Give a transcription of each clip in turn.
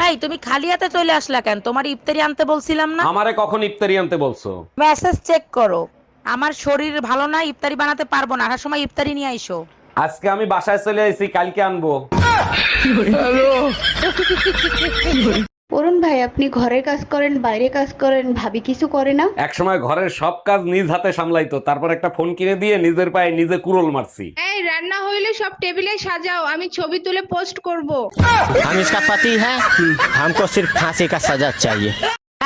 এই তুমি খালি হাতে চলে আসলা কেন? তোমার ইফতারি আনতে বলছিলাম না? আমারে কখন ইফতারি আনতে বলছো? মেসেজ চেক করো। আমার শরীর ভালো না, ইফতারি বানাতে পারবো না, আসার সময় ইফতারি নিয়ে আইসো। আজকে আমি বাসায় চলে আইছি, কালকে আনবো। অরুণ ভাই, আপনি ঘরের কাজ করেন, বাইরে কাজ করেন, ভাবি কিছু করে না? একসময় ঘরের সব কাজ নিজ হাতে সামলাইতো, তারপর একটা ফোন কিনে দিয়ে নিজের পায়ে নিজে কুড়োল মারছি। এই রান্না হইলে সব টেবিলে সাজাও, আমি ছবি তুলে পোস্ট করব। हम इसका पति है, हमको सिर्फ फांसी का सजा चाहिए।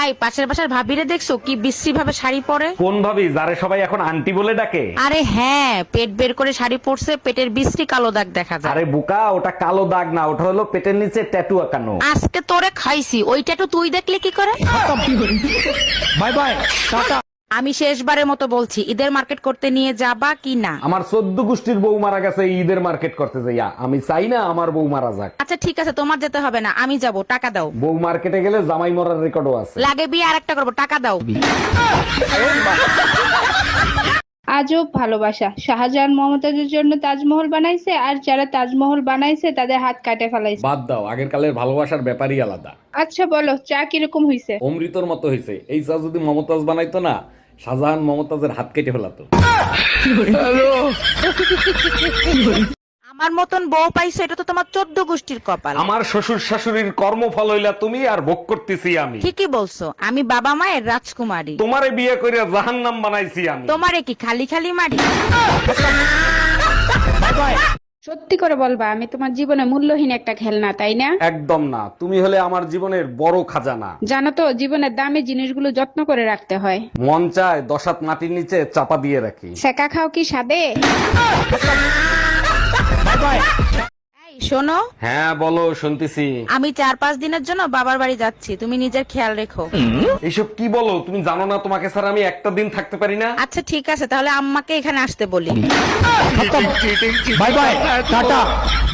এই পাশের বাসার ভাবিরে দেখছো কি বিশ্রী ভাবে শাড়ি পরে? কোন ভাবি যারে সবাই এখন আন্টি বলে ডাকে? আরে হ্যাঁ, পেট বের করে শাড়ি পরছে, পেটের বিশ্রী কালো দাগ দেখা যায়। আরে বোকা, ওটা কালো দাগ না, ওটা হলো পেটের নিচে ট্যাটু আঁকানো। আজকে তোরে খাইছি, ওইটা তো তুই দেখলে কি করে? Bye bye ta-ta. আমি শেষবারের মতো বলছি, ঈদের মার্কেট করতে নিয়ে যাবা কি না? আমার 14 গোষ্ঠীর বউ মারা গেছে, ঈদের মার্কেট করতে যাইয়া আমি চাই না আমার বউ মারা যাক। আচ্ছা ঠিক আছে, তোমার যেতে হবে না, আমি যাব, টাকা দাও। বউ মার্কেটে গেলে জামাই মরার রেকর্ডও আছে। লাগে বিয়ে আরেকটা করবো, টাকা দাও। আজব ভালোবাসা, শাহজাহান মমতাজের জন্য তাজমহল বানাইছে, আর যারা তাজমহল বানাইছে তাদের হাত কাটে ফেলাইছে। বাদ দাও, আগের কালের ভালোবাসার ব্যাপারই আলাদা। আচ্ছা বলো, চা কিরকম হইছে? অমৃতর মতো হয়েছে। এই চা যদি মমতাজ বানাইতো না, শাহজাহান মমতাজের হাত কেটে ফেলাতো। আমার মতন বউ পাইছো, এটা তো তোমার 14 গোষ্ঠীর কপাল। আমার শ্বশুর শাশুড়ির কর্মফল হইলা তুমি, আর ভোগ করতেছি আমি। ঠিকই বলছো, আমি বাবা মায়ের রাজকুমারী। তোমারে বিয়ে করে জাহান্নাম বানাইছি আমি। তোমারে কি খালি খালি মারি? সত্যি করে বলবা, আমি তোমার জীবনে মূল্যহীন একটা খেলনা, তাই না? একদম না, তুমি হলে আমার জীবনের বড় খাজানা। জানো তো, জীবনের দামি জিনিসগুলো যত্ন করে রাখতে হয়। মন চায় 10 হাত মাটির নিচে চাপা দিয়ে রাখি। সেকা খাও কি সাদে? এই শোনো, হ্যাঁ বলো, শুনতেছি। আমি 4-5 দিনের জন্য বাবার বাড়ি যাচ্ছি, তুমি নিজের খেয়াল রেখো। এইসব কি বলো? তুমি জানো না তোমাকে ছাড়া আমি একটা দিন থাকতে পারি না? আচ্ছা ঠিক আছে, তাহলে আম্মাকে এখানে আসতে বলি। Bye bye Tata.